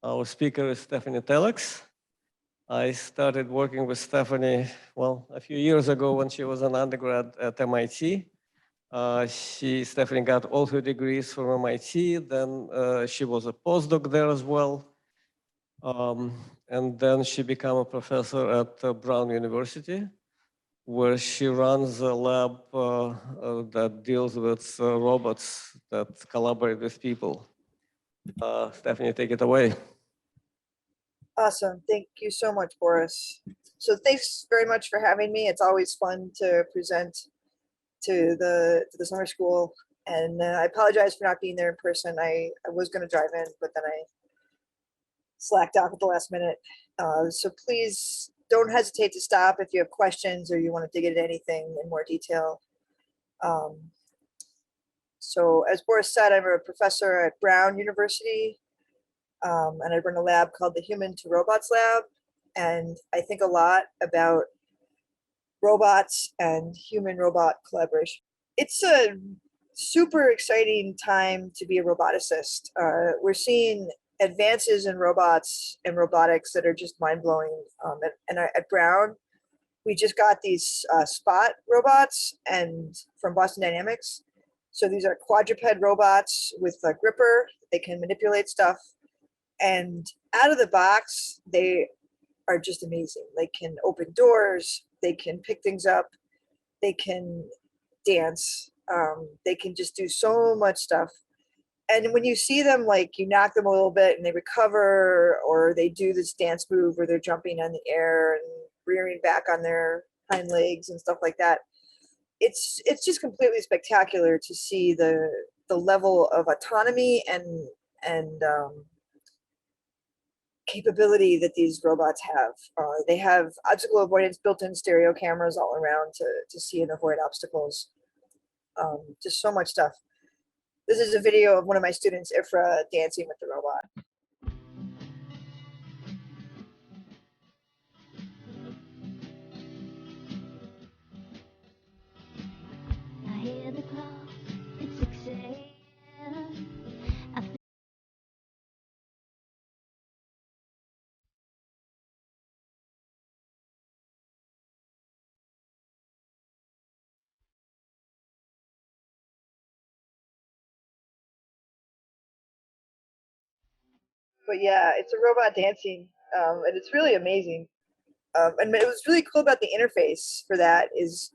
Our speaker is Stefanie Tellex. I started working with Stefanie, well, a few years ago when she was an undergrad at MIT. Stefanie got all her degrees from MIT, then she was a postdoc there as well. And then she became a professor at Brown University, where she runs a lab that deals with robots that collaborate with people. Stefanie, take it away. Awesome. Thank you so much, Boris. So thanks very much for having me. It's always fun to present to the summer school. And I apologize for not being there in person. I was going to drive in, but then I slacked off at the last minute. So please don't hesitate to stop if you have questions or you want to dig into anything in more detail. So as Boris said, I'm a professor at Brown University. And I run a lab called the Human to Robots Lab. And I think a lot about robots and human-robot collaboration. It's a super exciting time to be a roboticist. We're seeing advances in robots and robotics that are just mind-blowing. And at Brown, we just got these Spot robots and from Boston Dynamics. So these are quadruped robots with a gripper. They can manipulate stuff. And out of the box, they are just amazing. They can open doors, they can pick things up, they can dance, they can just do so much stuff. And when you see them, like you knock them a little bit and they recover, or they do this dance move where they're jumping in the air and rearing back on their hind legs and stuff like that, it's just completely spectacular to see the level of autonomy and capability that these robots have. They have obstacle avoidance, built-in stereo cameras all around to see and avoid obstacles. Just so much stuff. This is a video of one of my students, Ifra, dancing with the robot. I hear the clock, it's 6 a.m. But yeah, it's a robot dancing, and it's really amazing. And it was really cool about the interface for that is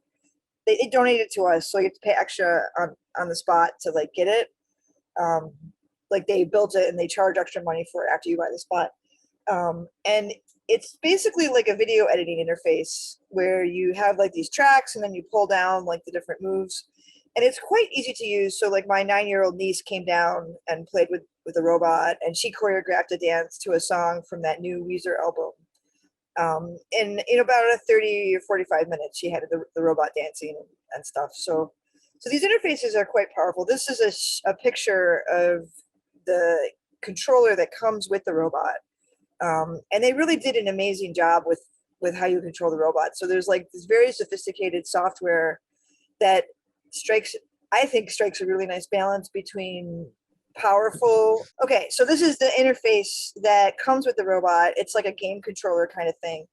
they donated to us, so you have to pay extra on the spot to like get it. Like they built it and they charge extra money for it after you buy the spot. And it's basically like a video editing interface where you have like these tracks and then you pull down like the different moves. And it's quite easy to use. So like my 9-year-old niece came down and played with the robot, and she choreographed a dance to a song from that new Weezer album. In about a 30 or 45 minutes, she had the robot dancing and stuff. So these interfaces are quite powerful. This is a picture of the controller that comes with the robot. And they really did an amazing job with how you control the robot. So there's like this very sophisticated software that I think strikes a really nice balance between powerful. Okay, so this is the interface that comes with the robot. It's like a game controller kind of thing.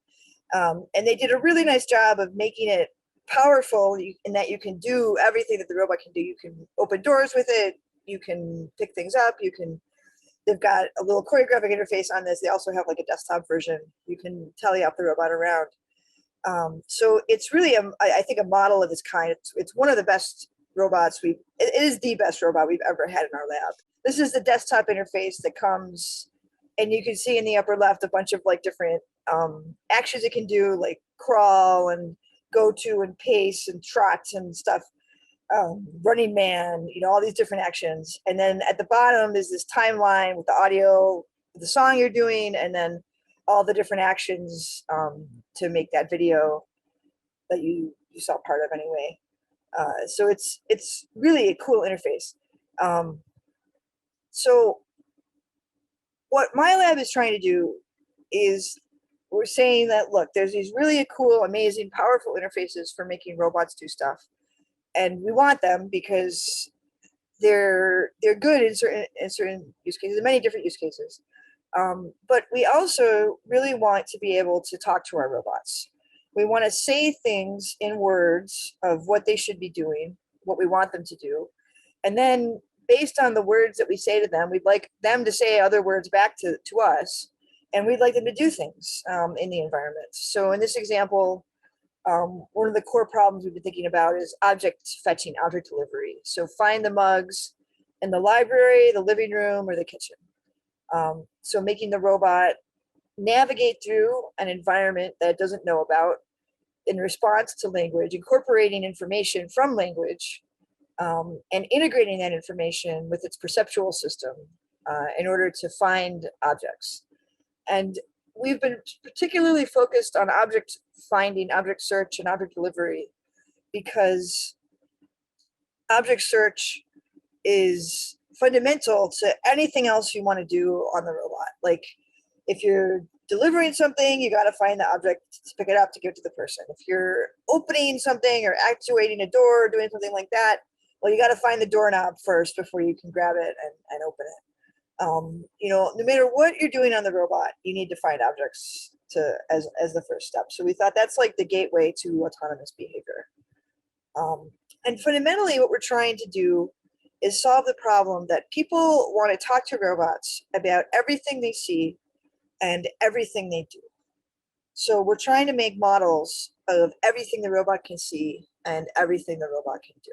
And they did a really nice job of making it powerful in that you can do everything that the robot can do. You can open doors with it. You can pick things up. They've got a little choreographic interface on this. They also have like a desktop version. You can tele op the robot around. So it's really, I think, a model of its kind. It's one of the best robots it is the best robot we've ever had in our lab. This is the desktop interface that comes, and you can see in the upper left a bunch of like different actions it can do, like crawl and go to and pace and trot and stuff. Running man, all these different actions. And then at the bottom is this timeline with the audio, the song you're doing, and then all the different actions to make that video that you saw part of anyway. So it's really a cool interface. So what my lab is trying to do is we're saying that, look, there's these really cool, amazing, powerful interfaces for making robots do stuff. And we want them because they're good in certain use cases, many different use cases. But we also really want to be able to talk to our robots. We want to say things in words of what they should be doing, what we want them to do. And then based on the words that we say to them, we'd like them to say other words back to us. And we'd like them to do things in the environment. So in this example, one of the core problems we've been thinking about is object fetching, object delivery. So find the mugs in the library, the living room, or the kitchen. So making the robot navigate through an environment that it doesn't know about in response to language, incorporating information from language, and integrating that information with its perceptual system in order to find objects. And we've been particularly focused on object finding, object search, and object delivery because object search is fundamental to anything else you want to do on the robot. Like if you're delivering something, you got to find the object to pick it up to give to the person. If you're opening something or actuating a door, doing something like that, well, you got to find the doorknob first before you can grab it and open it. You know, no matter what you're doing on the robot, you need to find objects as the first step. So we thought that's like the gateway to autonomous behavior. And fundamentally, what we're trying to do is solve the problem that people want to talk to robots about everything they see and everything they do. So we're trying to make models of everything the robot can see and everything the robot can do.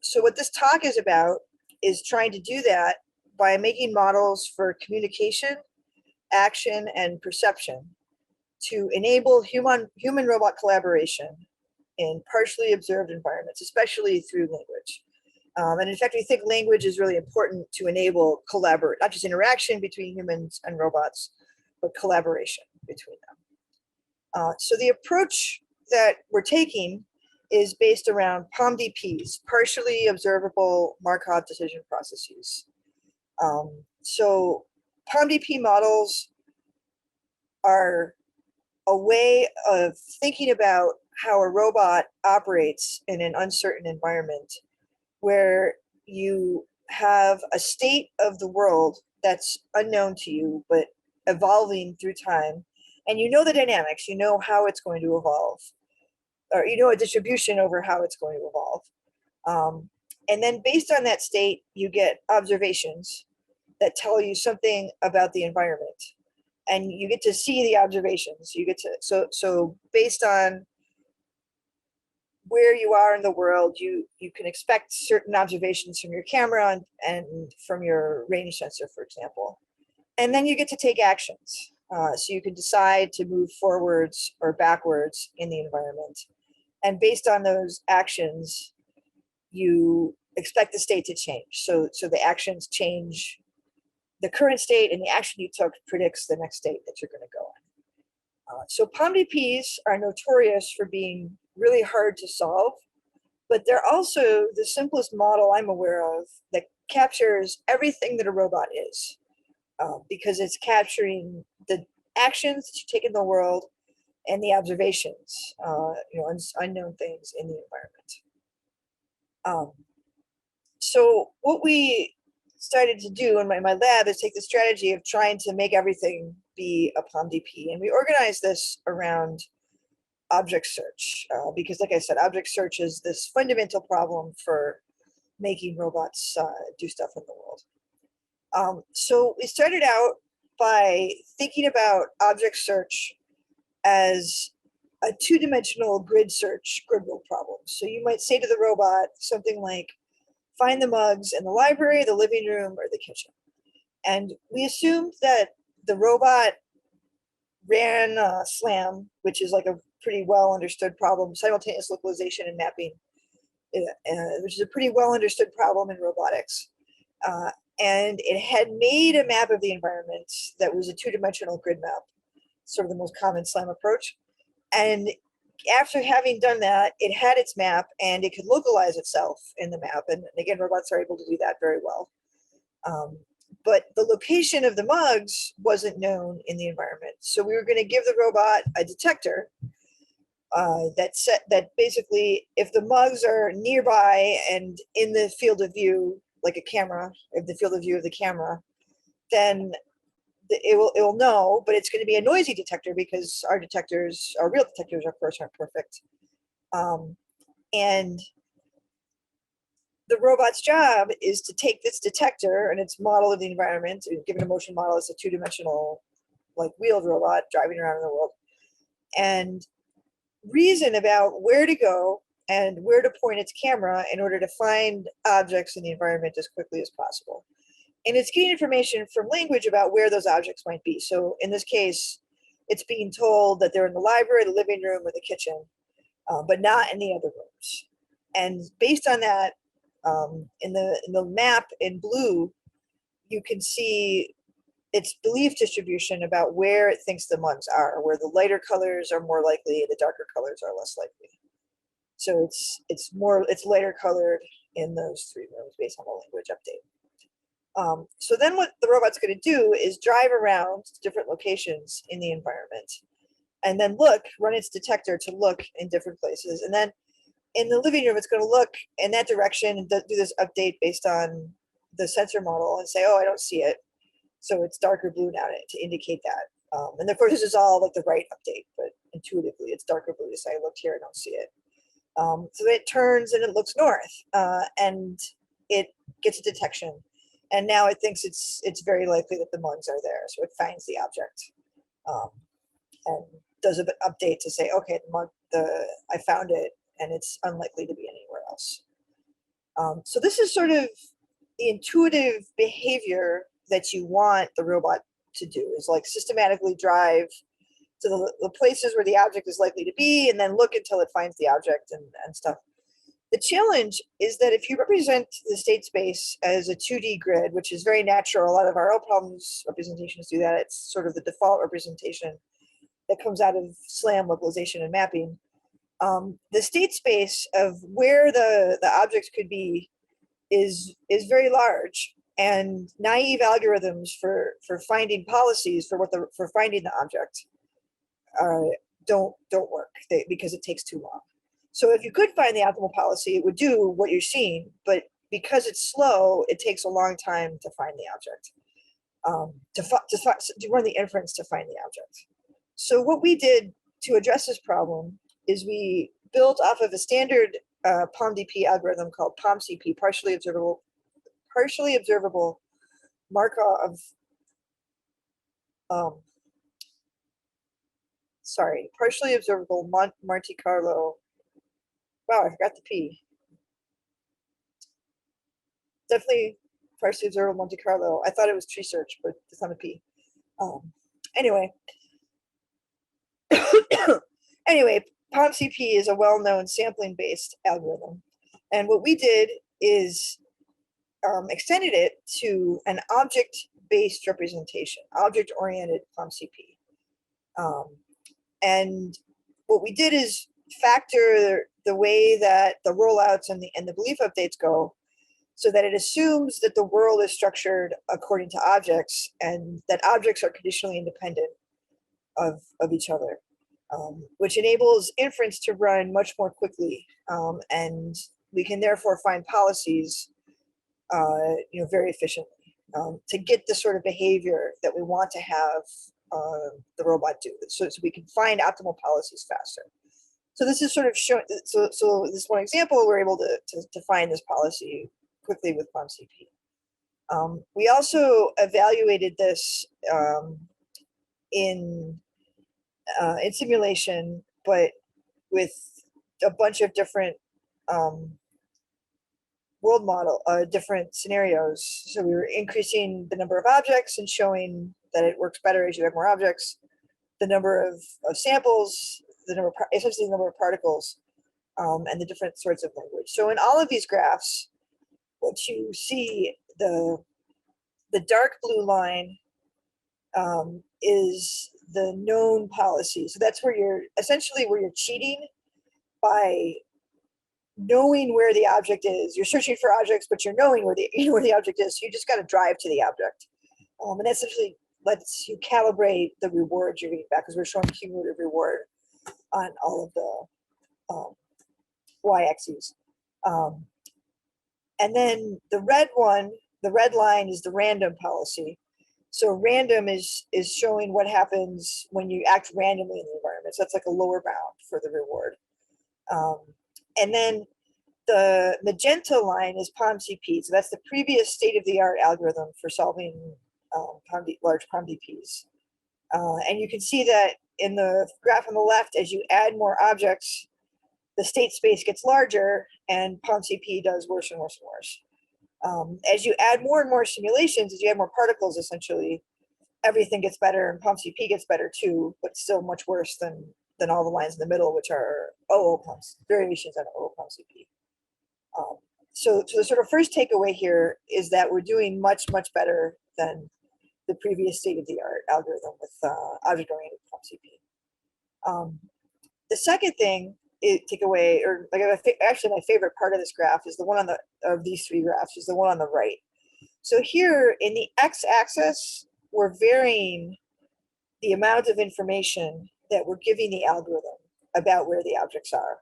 So what this talk is about is trying to do that by making models for communication, action, and perception to enable human-robot collaboration in partially observed environments, especially through language. And in fact, we think language is really important to enable collaborate, not just interaction between humans and robots, but collaboration between them. So the approach that we're taking is based around POMDPs, partially observable Markov decision processes. So POMDP models are a way of thinking about how a robot operates in an uncertain environment where you have a state of the world that's unknown to you, but evolving through time. And you know the dynamics, you know how it's going to evolve, or you know a distribution over how it's going to evolve. And then based on that state, you get observations that tell you something about the environment. And you get to see the observations. You get to, so based on where you are in the world, you can expect certain observations from your camera and from your range sensor, for example. And then you get to take actions. So you can decide to move forwards or backwards in the environment. And based on those actions, you expect the state to change. So the actions change the current state, and the action you took predicts the next state that you're going to go in. So POMDPs are notorious for being really hard to solve, but they're also the simplest model I'm aware of that captures everything that a robot is, because it's capturing the actions that you take in the world and the observations, unknown things in the environment. So what we started to do in my lab is take the strategy of trying to make everything be a POMDP, and we organized this around object search, because like I said, object search is this fundamental problem for making robots do stuff in the world. So we started out by thinking about object search as a two-dimensional grid search, grid world problem. So you might say to the robot something like, find the mugs in the library, the living room, or the kitchen. And we assumed that the robot ran SLAM, which is like a pretty well understood problem, simultaneous localization and mapping, which is a pretty well understood problem in robotics. And it had made a map of the environment that was a two-dimensional grid map, sort of the most common SLAM approach. And after having done that, it had its map and it could localize itself in the map. And again, robots are able to do that very well. But the location of the mugs wasn't known in the environment. So we were going to give the robot a detector that basically, if the mugs are nearby and in the field of view, like a camera, in the field of view of the camera, then it will know, but it's going to be a noisy detector because our real detectors, of course, aren't perfect. And the robot's job is to take this detector and its model of the environment, given a motion model, it's a two-dimensional, like wheeled robot driving around in the world, and reason about where to go and where to point its camera in order to find objects in the environment as quickly as possible. And it's getting information from language about where those objects might be. So in this case, it's being told that they're in the library, the living room, or the kitchen, but not in the other rooms. And based on that, in the map in blue, you can see its belief distribution about where it thinks the mugs are, where the lighter colors are more likely, the darker colors are less likely. So it's lighter colored in those three rooms based on the language update. So then what the robot's going to do is drive around to different locations in the environment and then run its detector to look in different places. And then in the living room, it's going to look in that direction and do this update based on the sensor model and say, oh, I don't see it. So it's darker blue now to indicate that. And of course, this is all like the right update, but intuitively it's darker blue to say, I looked here, I don't see it. So it turns and it looks north and it gets a detection. And now it thinks it's very likely that the mugs are there. So it finds the object and does an update to say, okay, I found it and it's unlikely to be anywhere else. So this is sort of the intuitive behavior that you want the robot to do, is like systematically drive to the places where the object is likely to be and then look until it finds the object and stuff. The challenge is that if you represent the state space as a 2D grid, which is very natural, a lot of our problems representations do that, it's sort of the default representation that comes out of SLAM, localization and mapping. The state space of where the objects could be is very large, and naive algorithms for finding policies for finding the object don't work because it takes too long. So if you could find the optimal policy, it would do what you're seeing, but because it's slow, it takes a long time to find the object, to run the inference to find the object. So what we did to address this problem is we built off of a standard POMDP algorithm called POMCP, partially observable Markov partially observable Monte Carlo. Wow, I forgot the P. Definitely partially observable Monte Carlo. I thought it was tree search, but it's not a P. Anyway, POMCP is a well-known sampling-based algorithm. And what we did is extended it to an object-based representation, object-oriented POMCP. And what we did is factor the way that the rollouts and the belief updates go, so that it assumes that the world is structured according to objects and that objects are conditionally independent of each other, which enables inference to run much more quickly. And we can therefore find policies very efficiently to get the sort of behavior that we want to have the robot do, so we can find optimal policies faster. So this is sort of showing, so this one example, we're able to find this policy quickly with POMCP. We also evaluated this in simulation, but with a bunch of different world model, different scenarios. So we were increasing the number of objects and showing that it works better as you have more objects, the number of samples, essentially the number of particles, and the different sorts of language. So in all of these graphs, what you see, the dark blue line is the known policy. So that's where you're cheating by knowing where the object is. You're searching for objects, but you're knowing where the object is. So you just got to drive to the object, and that essentially lets you calibrate the rewards you're getting back, because we're showing cumulative reward on all of the y-axes. And then the red line is the random policy. So random is showing what happens when you act randomly in the environment. So that's like a lower bound for the reward. And then the magenta line is POMCP. So that's the previous state-of-the-art algorithm for solving large POMDPs. And you can see that in the graph on the left, as you add more objects, the state space gets larger and POMCP does worse and worse and worse. As you add more and more simulations, as you add more particles, essentially, everything gets better and POMCP gets better too, but still much worse than all the lines in the middle, which are variations on OO-POMCP. So the sort of first takeaway here is that we're doing much, much better than the previous state-of-the-art algorithm with object-oriented POMCP. The second thing takeaway, or like actually my favorite part of this graph is the one of these three graphs is the one on the right. So here in the x-axis, we're varying the amount of information that we're giving the algorithm about where the objects are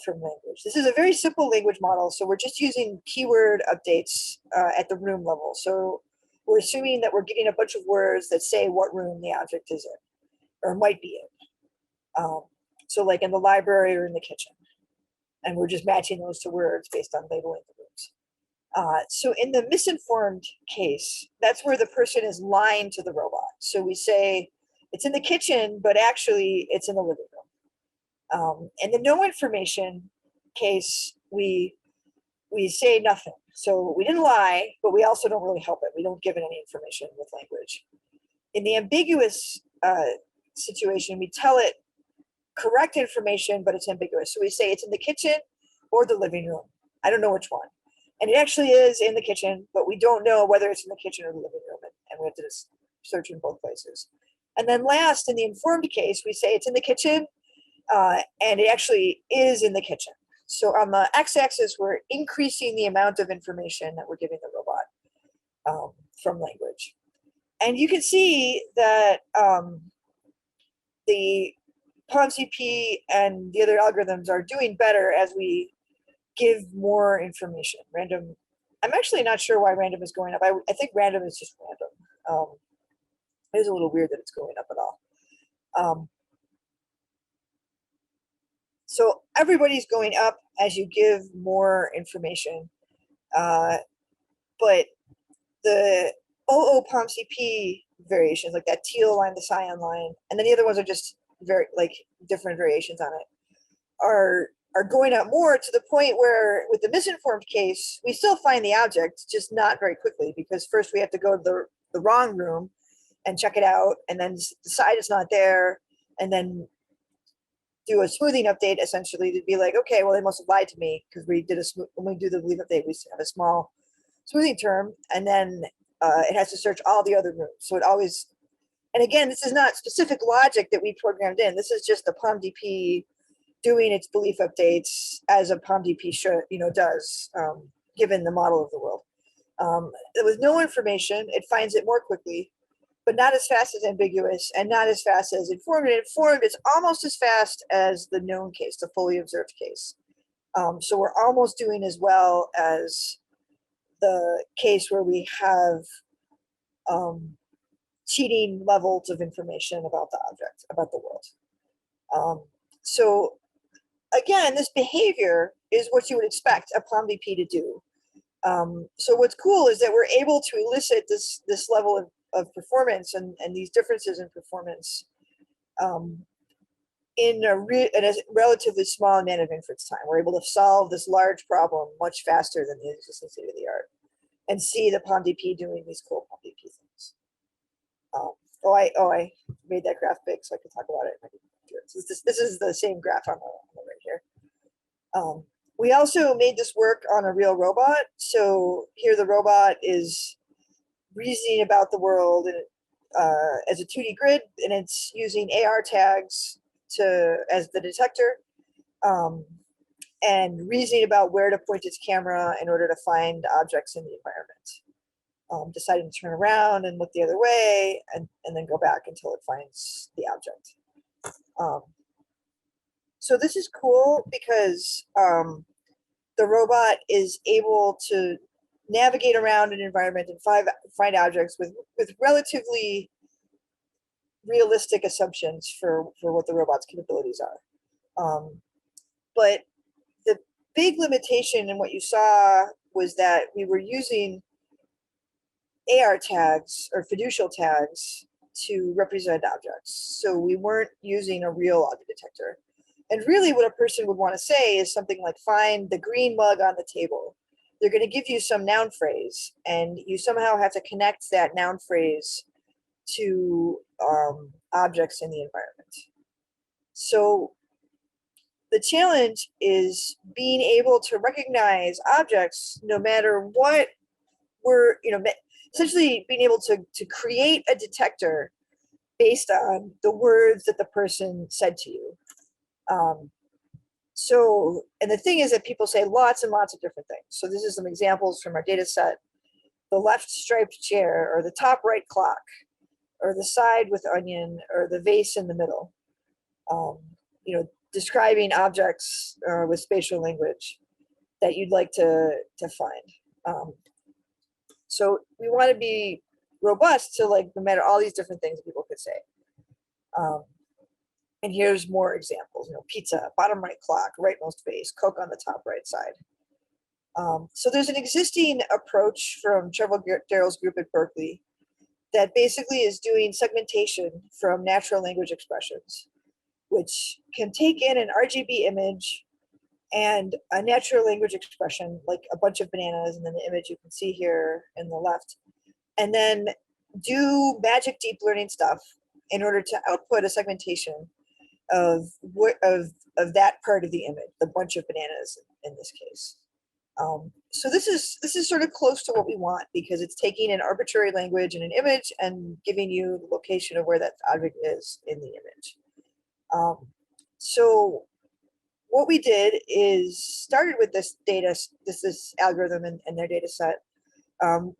from language. This is a very simple language model, so we're just using keyword updates at the room level. So we're assuming that we're getting a bunch of words that say what room the object is in, or might be in. So like in the library or in the kitchen. And we're just matching those to words based on labeling the rooms. So in the misinformed case, that's where the person is lying to the robot. So we say, it's in the kitchen, but actually it's in the living room. In the no information case, we say nothing. So we didn't lie, but we also don't really help it. We don't give it any information with language. In the ambiguous situation, we tell it correct information, but it's ambiguous. So we say it's in the kitchen or the living room. I don't know which one. And it actually is in the kitchen, but we don't know whether it's in the kitchen or the living room. And we have to just search in both places. And then last, in the informed case, we say it's in the kitchen, and it actually is in the kitchen. So on the x-axis, we're increasing the amount of information that we're giving the robot from language. And you can see that the POMCP and the other algorithms are doing better as we give more information. Random, I'm actually not sure why random is going up. I think random is just random. It is a little weird that it's going up at all. So everybody's going up as you give more information. But the OO-POMCP variations, like that teal line, the cyan line, and then the other ones are just very like different variations on it, are going up more to the point where with the misinformed case, we still find the object, just not very quickly, because first we have to go to the wrong room and check it out, and then decide it's not there, and then do a smoothing update essentially to be like, okay, well, they must have lied to me because we did when we do the leave update, we have a small smoothing term, and then it has to search all the other rooms. So it always, and again, this is not specific logic that we programmed in. This is just the POMDP doing its belief updates as a POMDP does, given the model of the world. With no information, it finds it more quickly, but not as fast as ambiguous and not as fast as informed. And informed is almost as fast as the known case, the fully observed case. So we're almost doing as well as the case where we have cheating levels of information about the object, about the world. So again, this behavior is what you would expect a POMDP to do. So what's cool is that we're able to elicit this level of performance and these differences in performance in a relatively small amount of inference time. We're able to solve this large problem much faster than the existing state of the art and see the POMDP doing these cool POMDP things. I made that graph big so I could talk about it. So this is the same graph on the right here. We also made this work on a real robot. So here the robot is reasoning about the world as a 2D grid, and it's using AR tags as the detector, and reasoning about where to point its camera in order to find objects in the environment. Deciding to turn around and look the other way and then go back until it finds the object. So this is cool because the robot is able to navigate around an environment and find objects with relatively realistic assumptions for what the robot's capabilities are. But the big limitation in what you saw was that we were using AR tags or fiducial tags to represent objects. So we weren't using a real object detector. And really what a person would want to say is something like, find the green mug on the table. They're going to give you some noun phrase, and you somehow have to connect that noun phrase to objects in the environment. So the challenge is being able to recognize objects no matter what we're, essentially being able to create a detector based on the words that the person said to you. So, and the thing is that people say lots and lots of different things. So this is some examples from our data set. The left striped chair, or the top right clock, or the side with onion, or the vase in the middle. Describing objects with spatial language that you'd like to find. So we want to be robust to no matter all these different things people could say. And here's more examples, pizza, bottom right clock, rightmost vase, Coke on the top right side. So there's an existing approach from Trevor Darrell's group at Berkeley that basically is doing segmentation from natural language expressions, which can take in an RGB image and a natural language expression, like a bunch of bananas, and then the image you can see here in the left, and then do magic deep learning stuff in order to output a segmentation of that part of the image, the bunch of bananas in this case. So this is sort of close to what we want, because it's taking an arbitrary language and an image and giving you the location of where that object is in the image. So what we did is started with this data, this algorithm and their data set.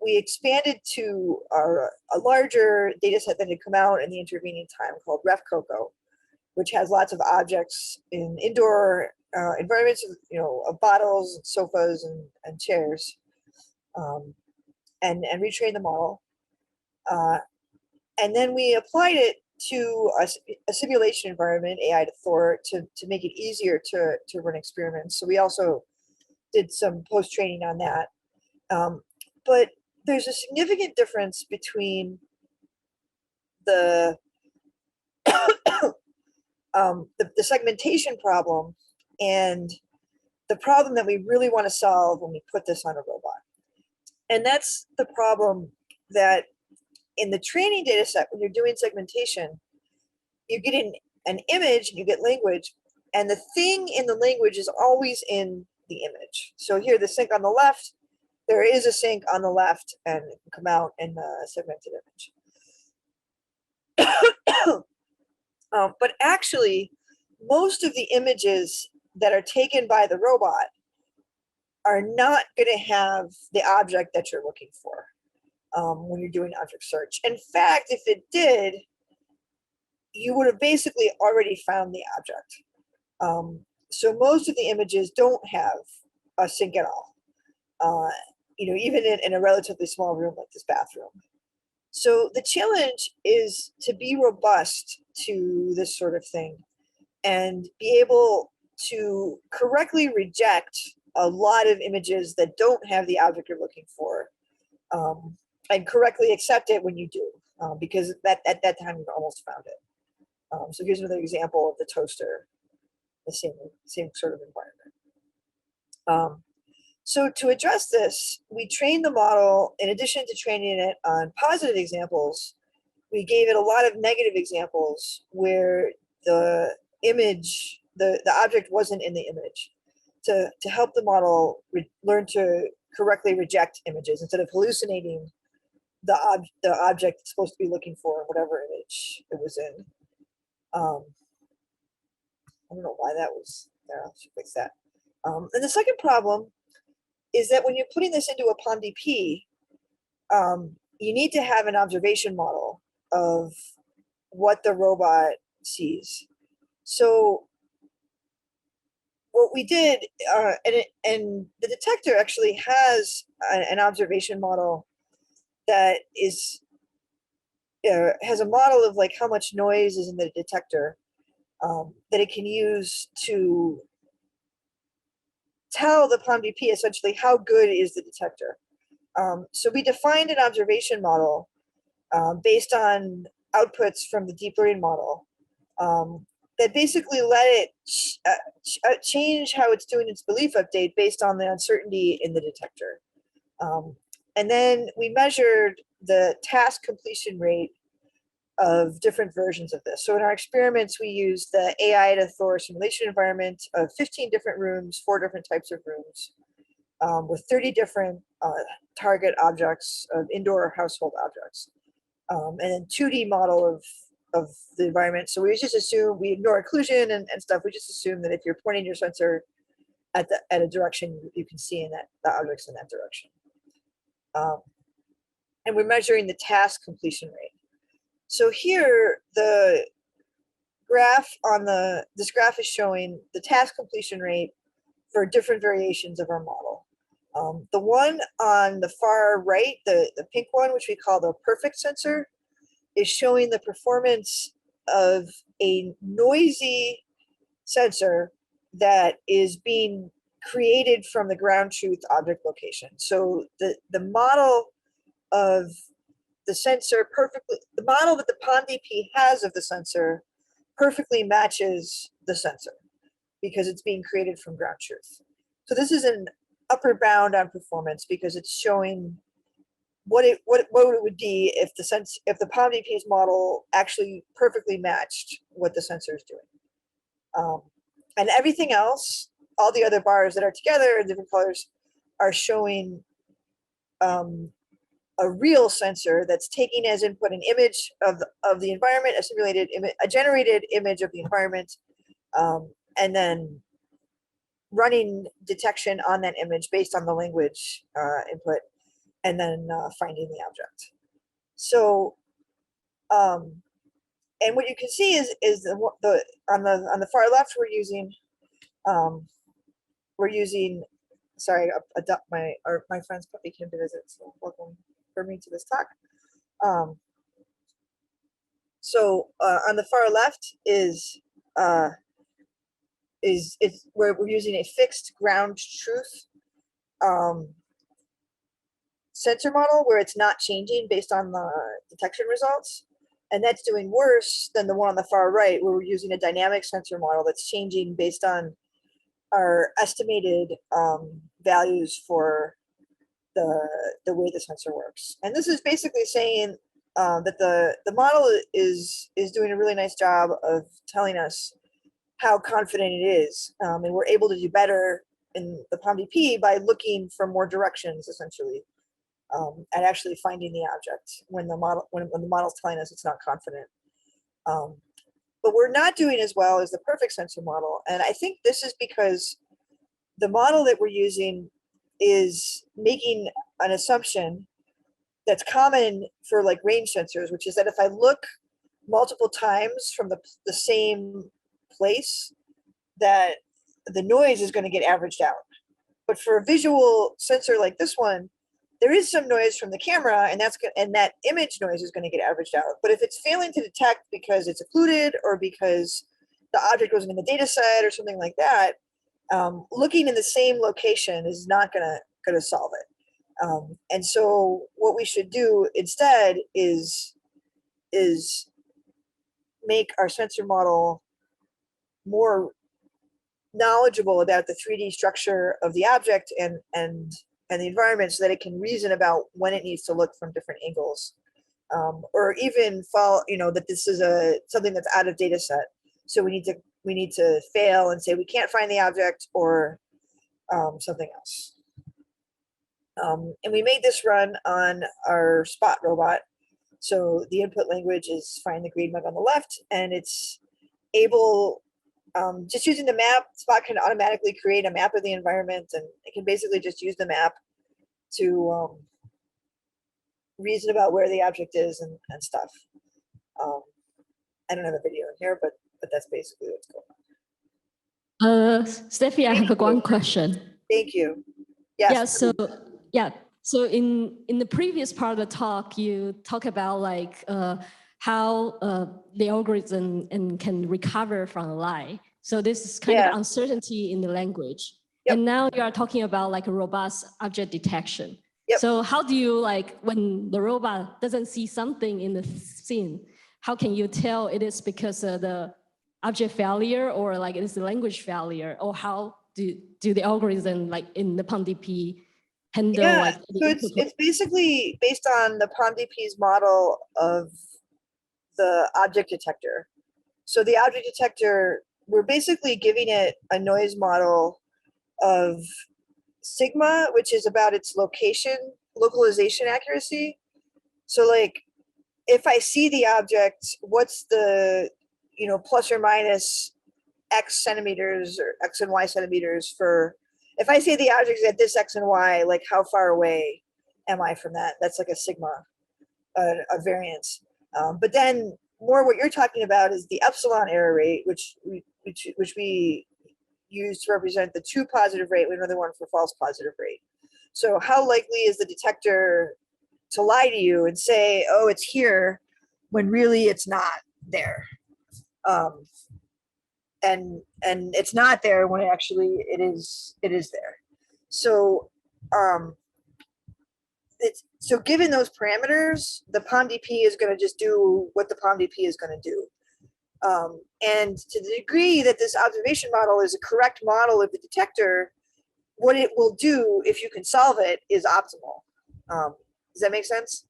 We expanded to a larger data set that had come out in the intervening time called RefCoco, which has lots of objects in indoor environments, of bottles, sofas, and chairs, and retrained the model. And then we applied it to a simulation environment, AI to Thor, to make it easier to run experiments. So we also did some post-training on that. But there's a significant difference between the segmentation problem and the problem that we really want to solve when we put this on a robot. And that's the problem that in the training data set, when you're doing segmentation, you get an image, you get language, and the thing in the language is always in the image. So here, the sink on the left, there is a sink on the left, and it can come out in the segmented image. But actually, most of the images that are taken by the robot are not going to have the object that you're looking for when you're doing object search. In fact, if it did, you would have basically already found the object. So most of the images don't have a sink at all, even in a relatively small room like this bathroom. So the challenge is to be robust to this sort of thing and be able to correctly reject a lot of images that don't have the object you're looking for, and correctly accept it when you do, because at that time you've almost found it. So here's another example of the toaster, the same sort of environment. So to address this, we trained the model. In addition to training it on positive examples, we gave it a lot of negative examples where the image, the object wasn't in the image, to help the model learn to correctly reject images instead of hallucinating the object it's supposed to be looking for in whatever image it was in. I don't know why that was there. I should fix that. And the second problem is that when you're putting this into a POMDP, you need to have an observation model of what the robot sees. So what we did, and the detector actually has an observation model that has a model of like how much noise is in the detector, that it can use to tell the POMDP essentially how good is the detector. So we defined an observation model based on outputs from the deep learning model, that basically let it change how it's doing its belief update based on the uncertainty in the detector. And then we measured the task completion rate of different versions of this. So in our experiments, we used the AI to Thor simulation environment of 15 different rooms, 4 different types of rooms, with 30 different target objects of indoor household objects, and then 2D model of the environment. So we just assume, we ignore occlusion and stuff. We just assume that if you're pointing your sensor at a direction, you can see in that the objects in that direction. And we're measuring the task completion rate. So here, the graph on this graph is showing the task completion rate for different variations of our model. The one on the far right, the pink one, which we call the perfect sensor, is showing the performance of a noisy sensor that is being created from the ground truth object location. So the model of the sensor the model that the POMDP has of the sensor perfectly matches the sensor because it's being created from ground truth. So this is an upper bound on performance because it's showing what it would be if the POMDP's model actually perfectly matched what the sensor is doing. And everything else, all the other bars that are together in different colors, are showing a real sensor that's taking as input an image of the environment, a generated image of the environment, and then running detection on that image based on the language input, and then finding the object. So, and what you can see is on the far left we're using. Sorry, my friend's puppy came to visit, so welcome for me to this talk. So on the far left is where we're using a fixed ground truth sensor model where it's not changing based on the detection results. And that's doing worse than the one on the far right where we're using a dynamic sensor model that's changing based on our estimated values for the way the sensor works. And this is basically saying that the model is doing a really nice job of telling us how confident it is. And we're able to do better in the POMDP by looking for more directions, essentially, and actually finding the object when the model's telling us it's not confident. But we're not doing as well as the perfect sensor model. And I think this is because the model that we're using is making an assumption that's common for like range sensors, which is that if I look multiple times from the same place, that the noise is going to get averaged out. But for a visual sensor like this one, there is some noise from the camera, and that image noise is going to get averaged out. But if it's failing to detect because it's occluded or because the object wasn't in the data set or something like that, looking in the same location is not going to solve it. And so what we should do instead is make our sensor model more knowledgeable about the 3D structure of the object and the environment so that it can reason about when it needs to look from different angles, or even follow, that this is something that's out of data set. So we need to fail and say we can't find the object or something else. And we made this run on our Spot robot. So the input language is find the green mug on the left, and it's able, just using the map, Spot can automatically create a map of the environment, and it can basically just use the map to reason about where the object is and stuff. I don't have a video in here, but that's basically what's going on. Steffi, I have one question. Thank you. Yes. Yeah, so yeah, so in the previous part of the talk, you talk about like how the algorithm can recover from a lie. So this is kind of uncertainty in the language. Yep. And now you are talking about like a robust object detection. Yep. So how do you like, when the robot doesn't see something in the scene, how can you tell it is because of the object failure or like it is the language failure, or how do the algorithm like in the POMDP handle like so it's basically based on the POMDPs model of the object detector. So the object detector, we're basically giving it a noise model of sigma, which is about its localization accuracy. So like if I see the object, what's the, plus or minus X centimeters or X and Y centimeters for, if I see the object is at this X and Y, like how far away am I from that? That's like a sigma, a variance. But then more what you're talking about is the epsilon error rate, which we use to represent the true positive rate with another one for false positive rate. So how likely is the detector to lie to you and say, oh, it's here, when really it's not there? And it's not there when it is there. So so given those parameters, the POMDP is going to just do what the POMDP is going to do. And to the degree that this observation model is a correct model of the detector, what it will do if you can solve it is optimal. Does that make sense?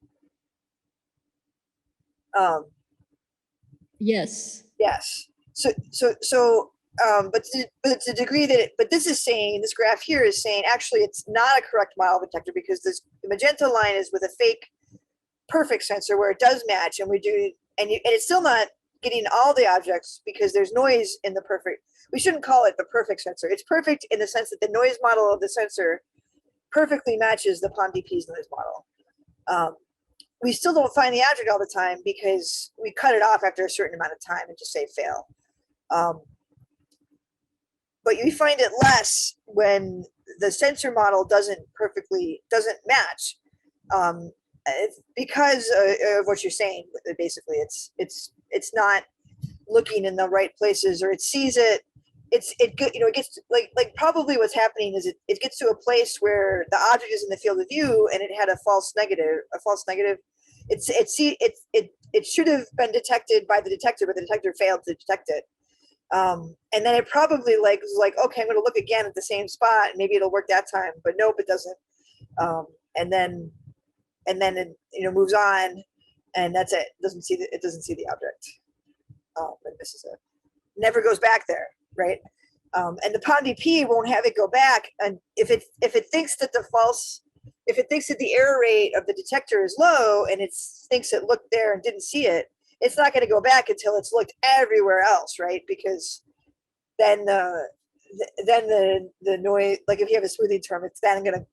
Yes. Yes. But to the degree that but this is saying, this graph here is saying actually it's not a correct model detector, because the magenta line is with a fake perfect sensor where it does match, and it's still not getting all the objects because there's noise in the perfect. We shouldn't call it the perfect sensor. It's perfect in the sense that the noise model of the sensor perfectly matches the POMDP's noise model. We still don't find the object all the time because we cut it off after a certain amount of time and just say fail. But you find it less when the sensor model doesn't match, because of what you're saying. Basically, it's not looking in the right places, or it sees it. It gets like probably what's happening is it gets to a place where the object is in the field of view and it had a false negative. It should have been detected by the detector, but the detector failed to detect it. And then it probably was like, okay, I'm going to look again at the same spot. Maybe it'll work that time, but nope, it doesn't. And then it moves on, and that's it. It doesn't see the object. It misses it. Never goes back there, right? And the POMDP won't have it go back, and if it thinks that the error rate of the detector is low, and it thinks it looked there and didn't see it, it's not going to go back until it's looked everywhere else, right? Because then the noise, like if you have a smoothing term, it's then going to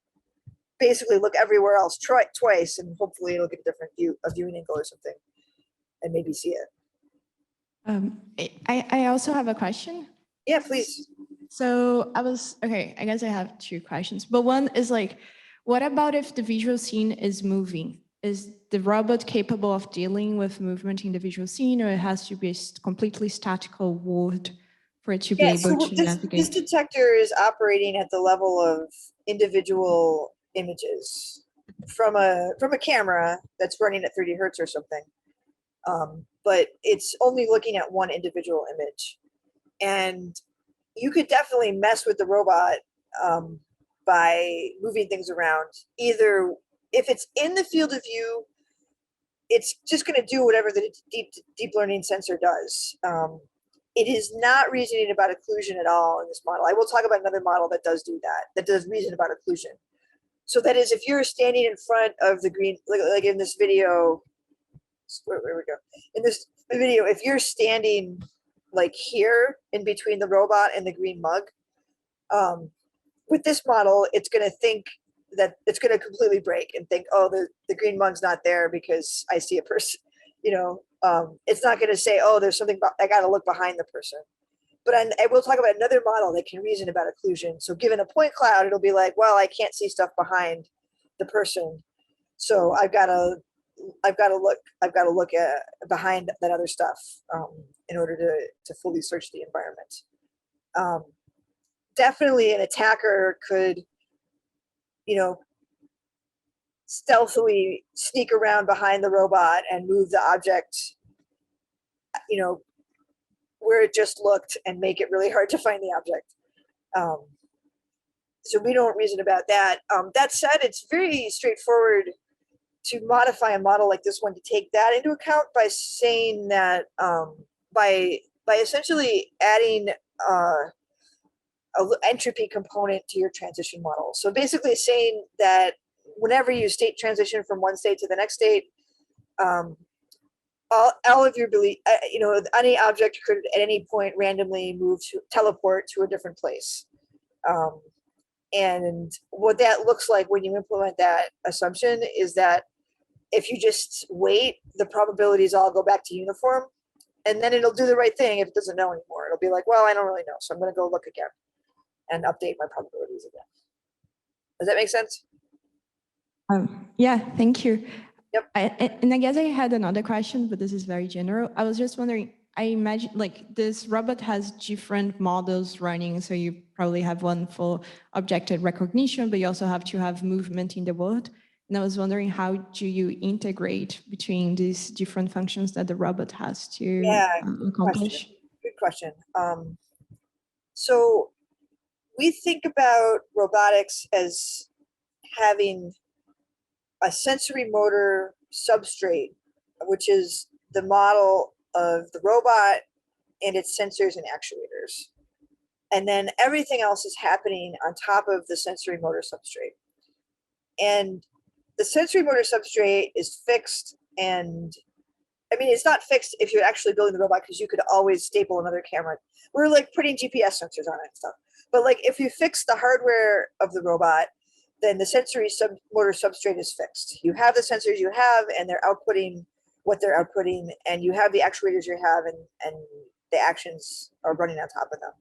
basically look everywhere else twice, and hopefully it'll get a different viewing angle or something, and maybe see it. I also have a question. Yeah, please. So I guess I have two questions, but one is like, what about if the visual scene is moving? Is the robot capable of dealing with movement in the visual scene, or it has to be a completely statical world for it to be able to navigate? This detector is operating at the level of individual images from a camera that's running at 30 hertz or something. But it's only looking at one individual image. And you could definitely mess with the robot by moving things around. Either if it's in the field of view, it's just going to do whatever the deep learning sensor does. It is not reasoning about occlusion at all in this model. I will talk about another model that does do that, that does reason about occlusion. So that is, if you're standing in front of the green, like in this video, where we go. In this video, if you're standing like here in between the robot and the green mug, with this model, it's going to think that it's going to completely break and think, oh, the green mug's not there because I see a person. It's not going to say, oh, there's something, I got to look behind the person. But I will talk about another model that can reason about occlusion. So given a point cloud, it'll be like, well, I can't see stuff behind the person. So I've got to look at behind that other stuff in order to fully search the environment. Definitely an attacker could, stealthily sneak around behind the robot and move the object, where it just looked and make it really hard to find the object. So we don't reason about that. That said, it's very straightforward to modify a model like this one to take that into account by saying that by essentially adding an entropy component to your transition model. So basically saying that whenever you state transition from one state to the next state, all of your belief, any object could at any point randomly teleport to a different place. And what that looks like when you implement that assumption is that if you just wait, the probabilities all go back to uniform, and then it'll do the right thing if it doesn't know anymore. It'll be like, well, I don't really know, so I'm going to go look again and update my probabilities again. Does that make sense? Yeah, thank you. Yep. And I guess I had another question, but this is very general. I was just wondering, I imagine like this robot has different models running. So you probably have one for object recognition, but you also have to have movement in the world. And I was wondering, how do you integrate between these different functions that the robot has to accomplish? Good question. So we think about robotics as having a sensory motor substrate, which is the model of the robot and its sensors and actuators. And then everything else is happening on top of the sensory motor substrate. And the sensory motor substrate is fixed, and I mean, it's not fixed if you're actually building the robot, because you could always staple another camera. We're like putting GPS sensors on it and stuff. But like if you fix the hardware of the robot, then the sensory motor substrate is fixed. You have the sensors you have, and they're outputting what they're outputting, and you have the actuators you have, and the actions are running on top of them.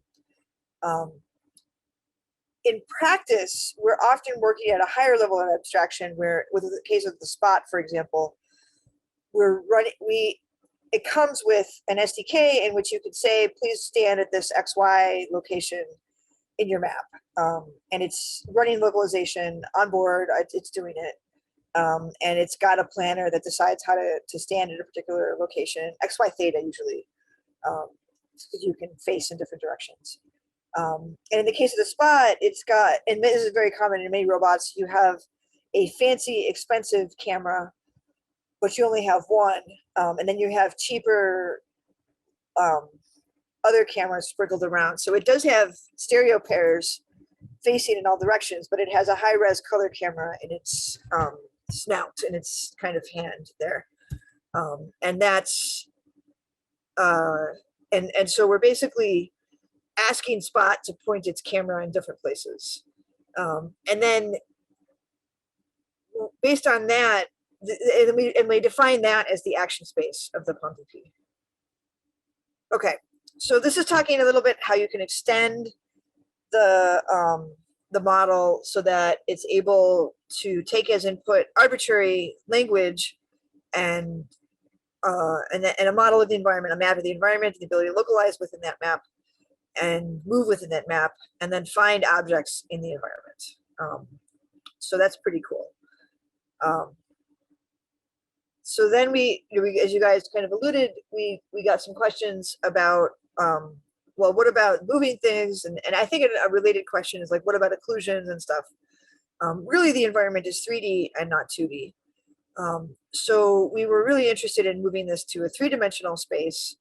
In practice, we're often working at a higher level of abstraction, where, with the case of the Spot, for example, it comes with an SDK in which you could say, please stand at this XY location in your map. And it's running localization on board, it's doing it. And it's got a planner that decides how to stand at a particular location, XY theta usually, because you can face in different directions. And in the case of the Spot, it's got, and this is very common in many robots, you have a fancy, expensive camera, but you only have one. And then you have cheaper other cameras sprinkled around. So it does have stereo pairs facing in all directions, but it has a high-res color camera in its snout and its kind of hand there. And that's, and so we're basically asking Spot to point its camera in different places. And then based on that, and we define that as the action space of the POMDP. Okay, so this is talking a little bit how you can extend the model so that it's able to take as input arbitrary language and a model of the environment, a map of the environment, the ability to localize within that map and move within that map, and then find objects in the environment. So that's pretty cool. So then we, as you guys kind of alluded, we got some questions about, well, what about moving things? And I think a related question is like, what about occlusions and stuff? Really, the environment is 3D and not 2D. So we were really interested in moving this to a 3-dimensional space.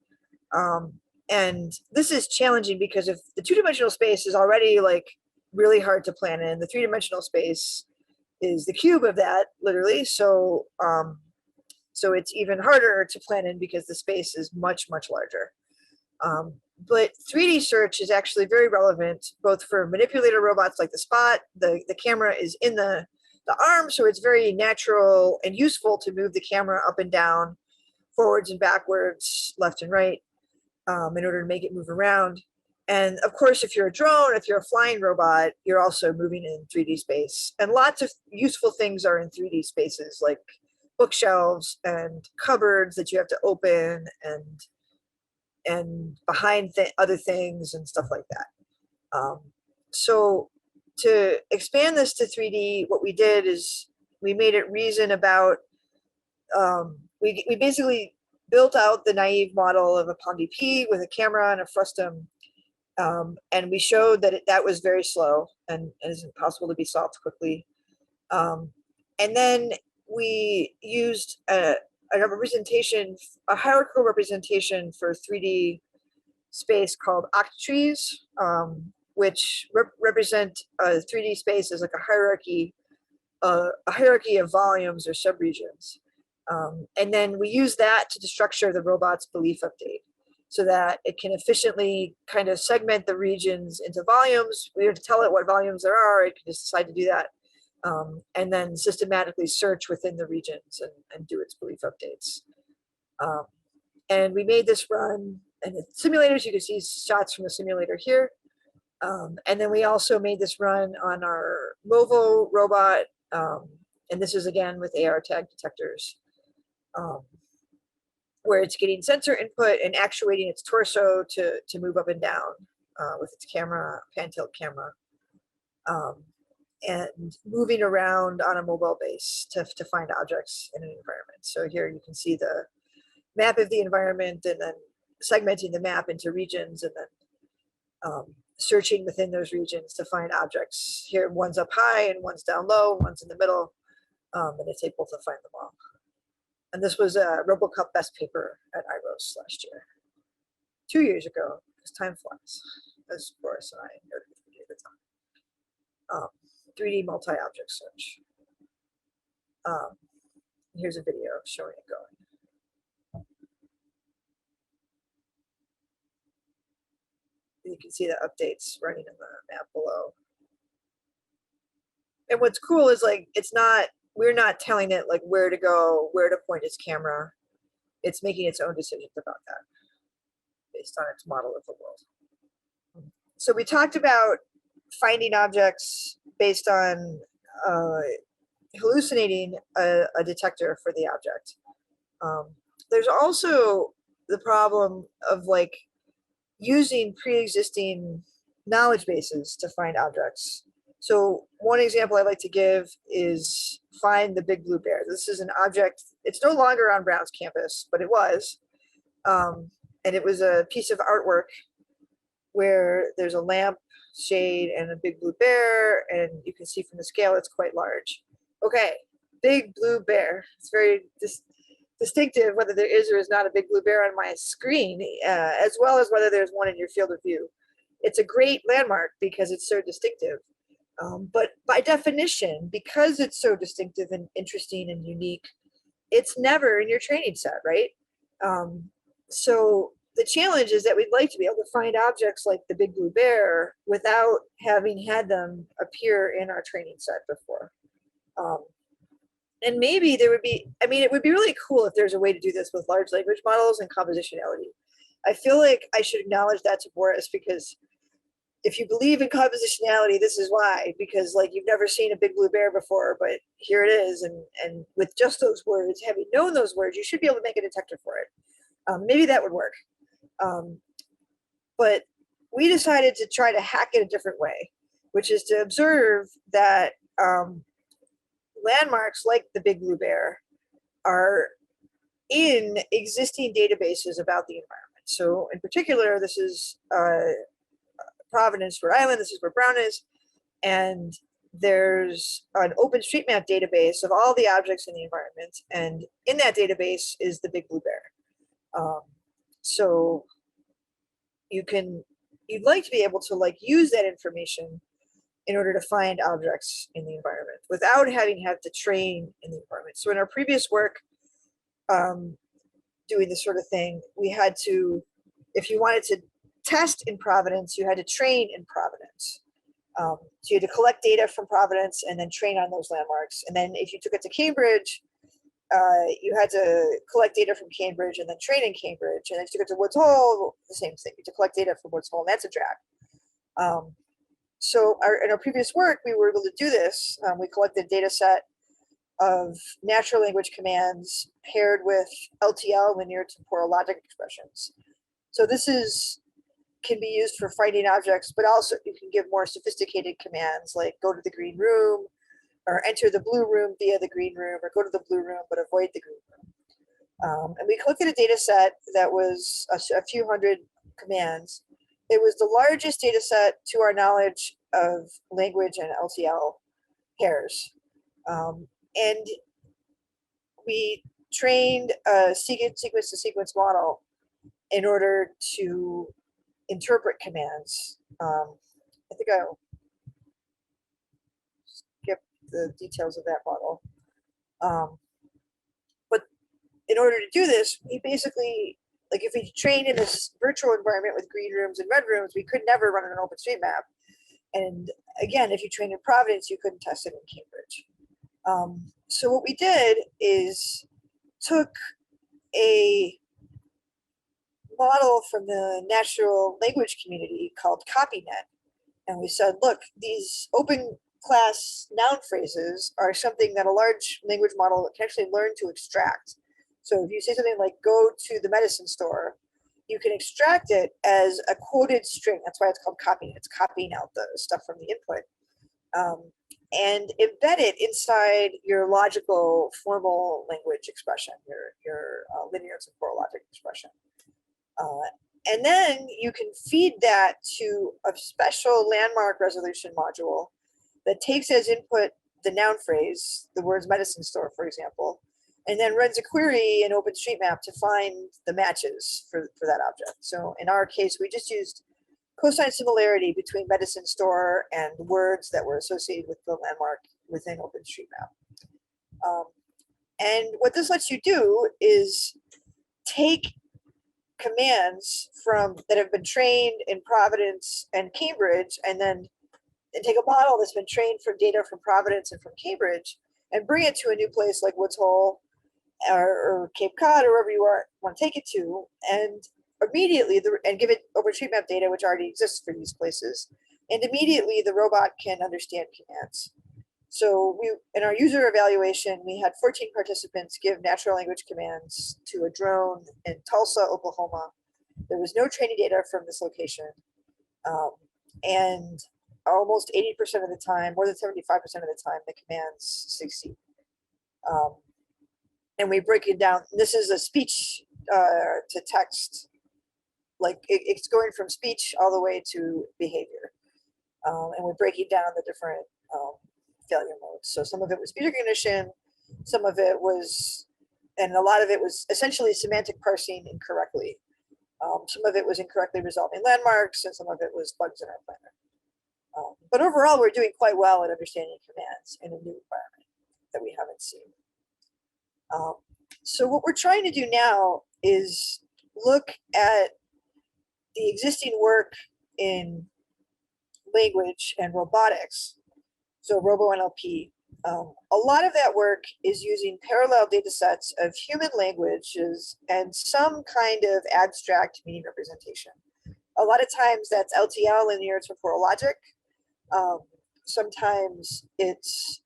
And this is challenging because if the 2-dimensional space is already like really hard to plan in, the 3-dimensional space is the cube of that, literally. So so it's even harder to plan in because the space is much, much larger. But 3D search is actually very relevant, both for manipulator robots like the Spot. The camera is in the arm, so it's very natural and useful to move the camera up and down, forwards and backwards, left and right, in order to make it move around. And of course, if you're a drone, if you're a flying robot, you're also moving in 3D space. And lots of useful things are in 3D spaces, like bookshelves and cupboards that you have to open, and behind other things and stuff like that. So to expand this to 3D, what we did is we made it reason about, we basically built out the naive model of a POMDP with a camera and a frustum. And we showed that that was very slow and isn't possible to be solved quickly. And then we used a representation, a hierarchical representation for 3D space called octrees, which represent a 3D space as like a hierarchy of volumes or subregions. And then we use that to structure the robot's belief update so that it can efficiently kind of segment the regions into volumes. We have to tell it what volumes there are. It can just decide to do that. And then systematically search within the regions and do its belief updates. And we made this run in the simulators. You can see shots from the simulator here. And then we also made this run on our Movo robot. And this is again with AR tag detectors, where it's getting sensor input and actuating its torso to move up and down with its camera, pan tilt camera. And moving around on a mobile base to find objects in an environment. So here you can see the map of the environment and then segmenting the map into regions and then searching within those regions to find objects. Here, one's up high and one's down low, one's in the middle, and it's able to find them all. And this was a RoboCup best paper at IROS last year, 2 years ago, because time flies, as Boris and I noted at the time. 3D multi-object search. Here's a video showing it going. You can see the updates running in the map below. And what's cool is like, we're not telling it like where to go, where to point its camera. It's making its own decisions about that based on its model of the world. So we talked about finding objects based on hallucinating a detector for the object. There's also the problem of like using pre-existing knowledge bases to find objects. So one example I like to give is find the big blue bear. This is an object, it's no longer on Brown's campus, but it was. And it was a piece of artwork where there's a lamp shade and a big blue bear, and you can see from the scale it's quite large. Okay, big blue bear. It's very distinctive whether there is or is not a big blue bear on my screen, as well as whether there's one in your field of view. It's a great landmark because it's so distinctive. But by definition, because it's so distinctive and interesting and unique, it's never in your training set, right? So the challenge is that we'd like to be able to find objects like the big blue bear without having had them appear in our training set before. And maybe there would be, I mean, it would be really cool if there's a way to do this with large language models and compositionality. I feel like I should acknowledge that to Boris, because if you believe in compositionality, this is why, because like you've never seen a big blue bear before, but here it is. And with just those words, having known those words, you should be able to make a detector for it. Maybe that would work. But we decided to try to hack it a different way, which is to observe that landmarks like the big blue bear are in existing databases about the environment. So in particular, this is Providence, Rhode Island. This is where Brown is. And there's an OpenStreetMap database of all the objects in the environment. And in that database is the big blue bear. So you'd like to be able to like use that information in order to find objects in the environment without having had to train in the environment. So in our previous work, doing this sort of thing, we had to, if you wanted to test in Providence, you had to train in Providence. So you had to collect data from Providence and then train on those landmarks. And then if you took it to Cambridge, you had to collect data from Cambridge and then train in Cambridge. And then you go to Woods Hole, the same thing. You have to collect data from Woods Hole, and that's a drag. So in our previous work, we were able to do this. We collected a data set of natural language commands paired with LTL, linear temporal logic expressions. So this can be used for finding objects, but also you can give more sophisticated commands like go to the green room, or enter the blue room via the green room, or go to the blue room but avoid the green room. And we collected a data set that was a few hundred commands. It was the largest data set to our knowledge of language and LTL pairs. And we trained a sequence-to-sequence model in order to interpret commands. I think I'll skip the details of that model. But in order to do this, we basically, like if we trained in this virtual environment with green rooms and red rooms, we could never run an OpenStreetMap. And again, if you trained in Providence, you couldn't test it in Cambridge. So what we did is took a model from the natural language community called CopyNet. And we said, look, these open class noun phrases are something that a large language model can actually learn to extract. So if you say something like go to the medicine store, you can extract it as a quoted string. That's why it's called copying. It's copying out the stuff from the input. And embed it inside your logical formal language expression, your linear temporal logic expression. And then you can feed that to a special landmark resolution module that takes as input the noun phrase, the words medicine store, for example, and then runs a query in OpenStreetMap to find the matches for that object. So in our case, we just used cosine similarity between medicine store and words that were associated with the landmark within OpenStreetMap. And what this lets you do is take commands that have been trained in Providence and Cambridge, and take a model that's been trained from data from Providence and from Cambridge, and bring it to a new place like Woods Hole or Cape Cod or wherever you want to take it to, and immediately and give it OpenStreetMap data, which already exists for these places, and immediately the robot can understand commands. So in our user evaluation, we had 14 participants give natural language commands to a drone in Tulsa, Oklahoma. There was no training data from this location. And almost 80% of the time, more than 75% of the time, the commands succeed. And we break it down. This is a speech to text. Like it's going from speech all the way to behavior. And we're breaking down the different failure modes. So some of it was speech recognition, some of it was, and a lot of it was essentially semantic parsing incorrectly. Some of it was incorrectly resolving landmarks, and some of it was bugs in our planner. But overall, we're doing quite well at understanding commands in a new environment that we haven't seen. So what we're trying to do now is look at the existing work in language and robotics. So RoboNLP. A lot of that work is using parallel data sets of human languages and some kind of abstract meaning representation. A lot of times that's LTL, linear temporal logic. Sometimes it's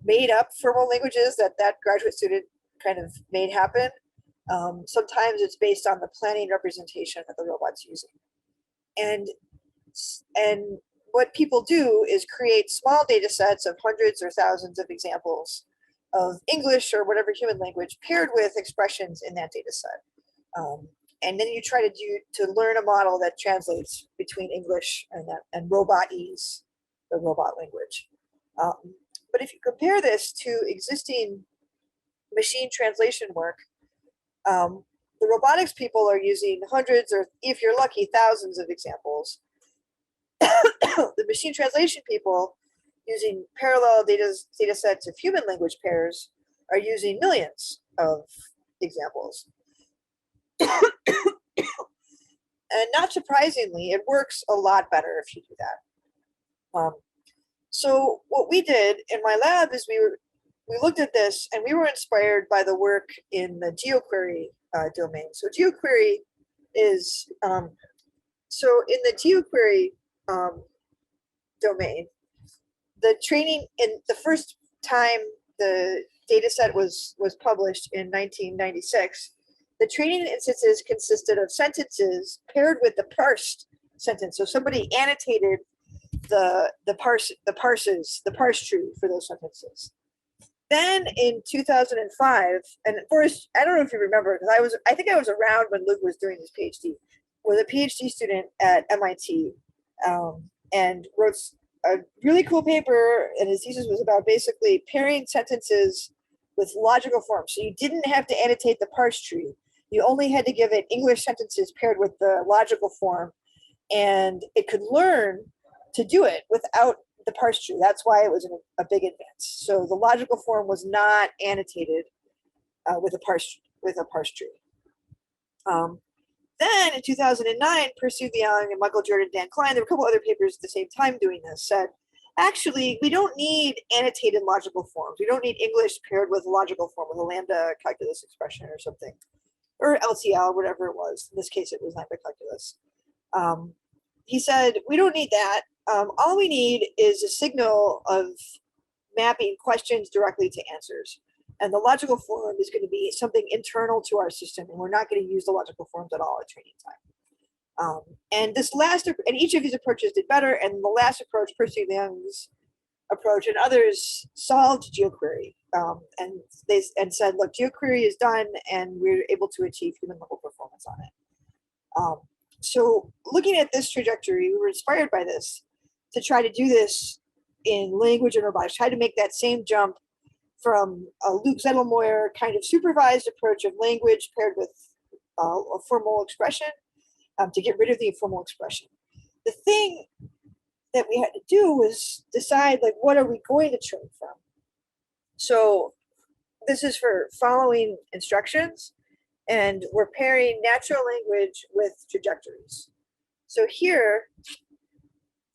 made up formal languages that graduate student kind of made happen. Sometimes it's based on the planning representation that the robot's using. And what people do is create small data sets of hundreds or thousands of examples of English or whatever human language paired with expressions in that data set. And then you try to learn a model that translates between English and robotese, the robot language. But if you compare this to existing machine translation work, the robotics people are using hundreds or, if you're lucky, thousands of examples. The machine translation people using parallel data sets of human language pairs are using millions of examples. And not surprisingly, it works a lot better if you do that. So what we did in my lab is we looked at this and we were inspired by the work in the GeoQuery domain. So GeoQuery is, so in the GeoQuery domain, the training in the first time the data set was published in 1996, the training instances consisted of sentences paired with the parsed sentence. So somebody annotated the parse tree for those sentences. Then in 2005, and first, I don't know if you remember, because I think I was around when Luke was doing his PhD, was a PhD student at MIT, and wrote a really cool paper, and his thesis was about basically pairing sentences with logical forms. So you didn't have to annotate the parse tree. You only had to give it English sentences paired with the logical form, and it could learn to do it without the parse tree. That's why it was a big advance. So the logical form was not annotated with a parse tree. Then in 2009, Percy Young and Michael Jordan, Dan Klein, there were a couple other papers at the same time doing this, said, actually, we don't need annotated logical forms. We don't need English paired with a logical form, with a lambda calculus expression or something, or LTL, whatever it was. In this case, it was lambda calculus. He said, we don't need that. All we need is a signal of mapping questions directly to answers. And the logical form is going to be something internal to our system, and we're not going to use the logical forms at all at training time. And each of these approaches did better. And the last approach, Percy Young's approach, and others solved GeoQuery, and said, look, GeoQuery is done, and we're able to achieve human level performance on it. So looking at this trajectory, we were inspired by this to try to do this in language and robotics, try to make that same jump from a Luke Zettelmoyer kind of supervised approach of language paired with a formal expression, to get rid of the informal expression. The thing that we had to do was decide, like, what are we going to train from? So this is for following instructions, and we're pairing natural language with trajectories. So here,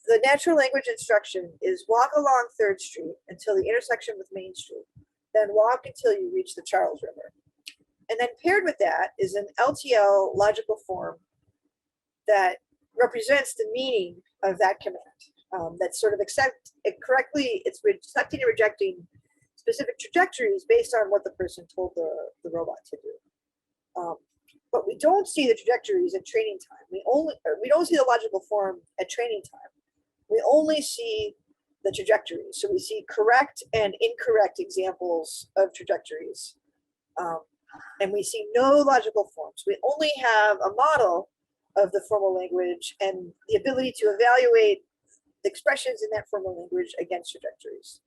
the natural language instruction is walk along 3rd Street until the intersection with Main Street, then walk until you reach the Charles River. And then paired with that is an LTL logical form that represents the meaning of that command. That's sort of it's accepting and rejecting specific trajectories based on what the person told the robot to do. But we don't see the trajectories at training time. We don't see the logical form at training time. We only see the trajectories. So we see correct and incorrect examples of trajectories. And we see no logical forms. We only have a model of the formal language and the ability to evaluate the expressions in that formal language against trajectories.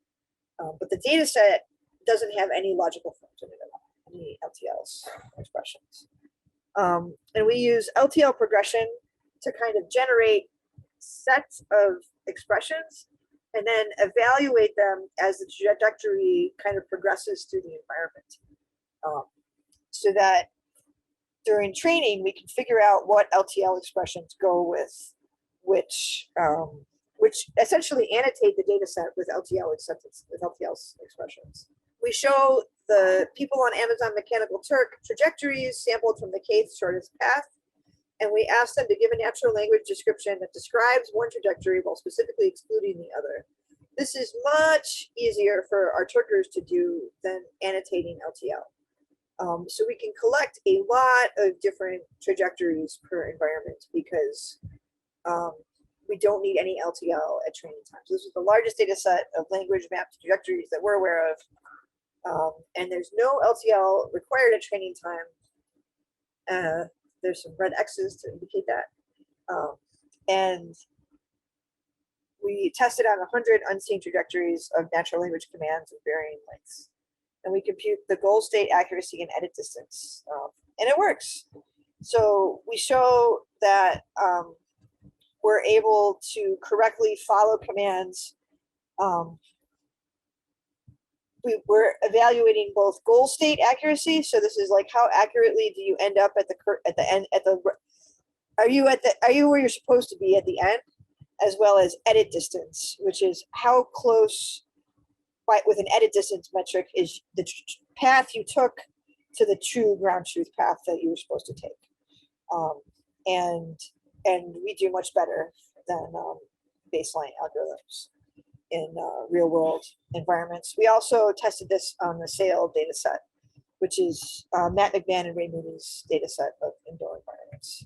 But the data set doesn't have any logical forms in it at all, any LTLs expressions. And we use LTL progression to kind of generate sets of expressions and then evaluate them as the trajectory kind of progresses through the environment. So that during training, we can figure out what LTL expressions go with which essentially annotate the data set with LTL expressions. We show the people on Amazon Mechanical Turk trajectories sampled from the K's shortest path, and we ask them to give a natural language description that describes one trajectory while specifically excluding the other. This is much easier for our Turkers to do than annotating LTL. So we can collect a lot of different trajectories per environment because we don't need any LTL at training time. So this is the largest data set of language mapped trajectories that we're aware of. And there's no LTL required at training time. There's some red X's to indicate that. And we tested on 100 unseen trajectories of natural language commands of varying lengths. And we compute the goal state accuracy and edit distance. And it works. So we show that we're able to correctly follow commands. We're evaluating both goal state accuracy. So this is like how accurately do you end up at the end are you where you're supposed to be at the end, as well as edit distance, which is how close with an edit distance metric is the path you took to the true ground truth path that you were supposed to take. And we do much better than baseline algorithms in real world environments. We also tested this on the SAIL data set, which is Matt McMahon and Ray Mooney's data set of indoor environments.